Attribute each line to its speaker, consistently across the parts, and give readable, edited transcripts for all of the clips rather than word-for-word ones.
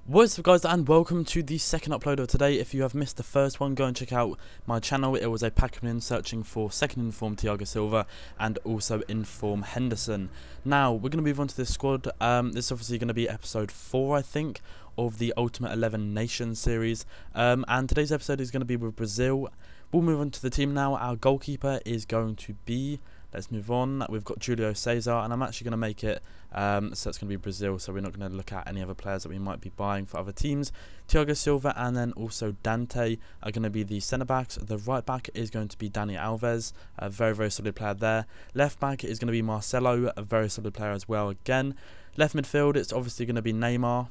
Speaker 1: What's up guys, and welcome to the second upload of today. If you have missed the first one, go and check out my channel. It was a pack in searching for second inform Thiago Silva and also inform Henderson. Now we're going to move on to this squad. This is obviously going to be episode 4 I think of the Ultimate 11 Nations series, and today's episode is going to be with Brazil. We'll move on to the team now. Our goalkeeper is going to be, let's move on, we've got Julio Cesar, and I'm actually going to make it so it's going to be Brazil, so we're not going to look at any other players that we might be buying for other teams. Thiago Silva and then also Dante are going to be the centre backs. The right back is going to be Dani Alves, a very solid player there. Left back is going to be Marcelo, a very solid player as well again. Left midfield, it's obviously going to be Neymar.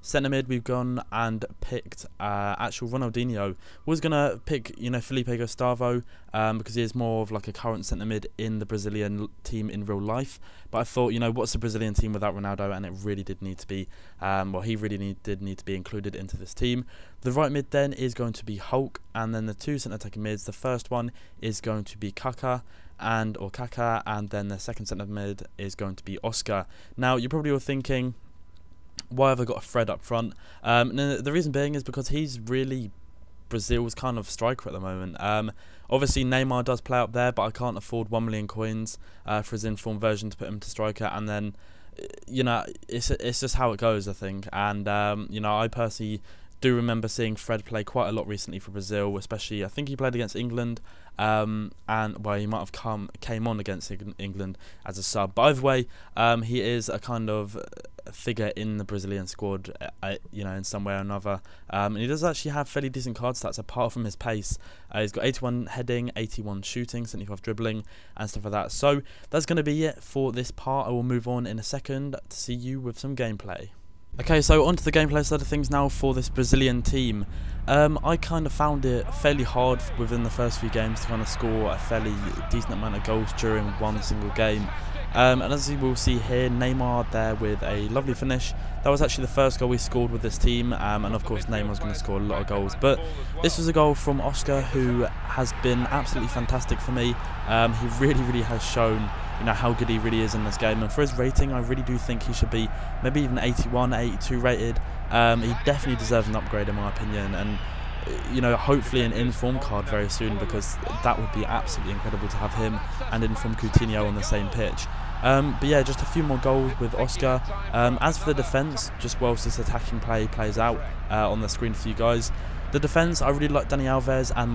Speaker 1: Centre mid, we've gone and picked actual Ronaldinho. Was going to pick, Felipe Gustavo because he is more of like a current centre mid in the Brazilian team in real life. But I thought, what's the Brazilian team without Ronaldo? And it really did need to be, he really did need to be included into this team. The right mid then is going to be Hulk, and then the two centre attacking mids. The first one is going to be Kaká, and then the second centre mid is going to be Oscar. Now you're probably all thinking, why have I got a Fred up front? The reason being is because he's really Brazil's kind of striker at the moment. Obviously Neymar does play up there, but I can't afford 1 million coins for his informed version to put him to striker, and then it's just how it goes, I think. And I personally do remember seeing Fred play quite a lot recently for Brazil, especially I think he played against England, and well, he might have came on against England as a sub. But either way, he is a kind of figure in the Brazilian squad, in some way or another, and he does actually have fairly decent card stats apart from his pace. He's got 81 heading, 81 shooting, 75 dribbling and stuff like that. So that's going to be it for this part. I will move on in a second to see you with some gameplay. Okay, so onto the gameplay side of things now for this Brazilian team. I kind of found it fairly hard within the first few games to kind of score a fairly decent amount of goals during one single game. And as you will see here, Neymar there with a lovely finish. That was actually the first goal we scored with this team, and of course Neymar's going to score a lot of goals. But this was a goal from Oscar, who has been absolutely fantastic for me. He really has shown how good he really is in this game, and for his rating I really do think he should be maybe even 81, 82 rated. He definitely deserves an upgrade in my opinion, and hopefully an inform card very soon, because that would be absolutely incredible to have him and inform Coutinho on the same pitch. But yeah, just a few more goals with Oscar. As for the defence, just whilst this attacking play plays out on the screen for you guys, the defence, I really like Dani Alves and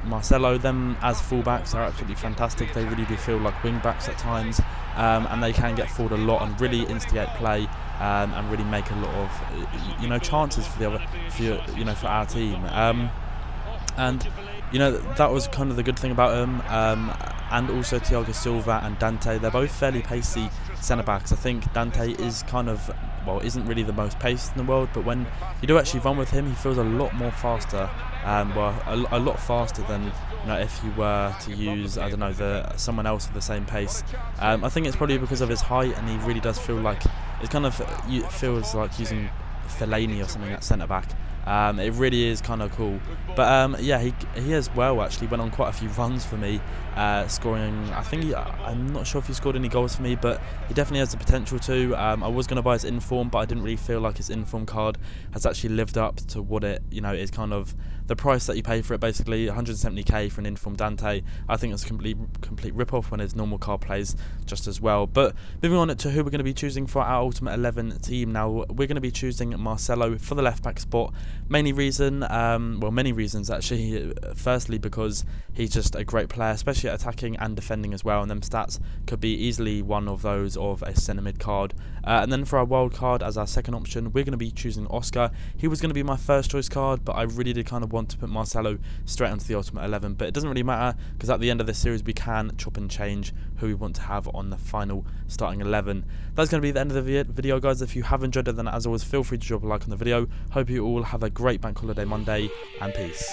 Speaker 1: Marcelo. Them as fullbacks are absolutely fantastic. They really do feel like wing backs at times, and they can get forward a lot and really instigate play, and really make a lot of chances for the other, for our team. And that was kind of the good thing about him. And also Thiago Silva and Dante, they're both fairly pacey centre backs. I think Dante is kind of, well, isn't really the most paced in the world, but when you do actually run with him, he feels a lot more faster, a lot faster than if you were to use, I don't know, someone else with the same pace. I think it's probably because of his height, and he really does feel like it kind of feels like using Fellaini or something at centre back. It really is kind of cool. But yeah, he as well actually went on quite a few runs for me, scoring, I think I'm not sure if he scored any goals for me, but he definitely has the potential to. I was going to buy his inform, but I didn't really feel like his inform card has actually lived up to what it is kind of the price that you pay for it. Basically 170k for an inform Dante. I think it's a complete rip-off when his normal card plays just as well. But moving on to who we're going to be choosing for our Ultimate 11 team now, we're going to be choosing Marcelo for the left back spot. Many reasons actually. Firstly, because he's just a great player, especially at attacking and defending as well, and them stats could be easily one of those of a centre mid card. And then for our wild card as our second option, we're going to be choosing Oscar. He was going to be my first choice card, but I really did kind of want to put Marcelo straight onto the Ultimate 11, but it doesn't really matter, because at the end of this series we can chop and change who we want to have on the final starting 11. That's going to be the end of the video, guys. If you have enjoyed it, then as always, feel free to drop a like on the video. Hope you all have a great bank holiday Monday, and peace.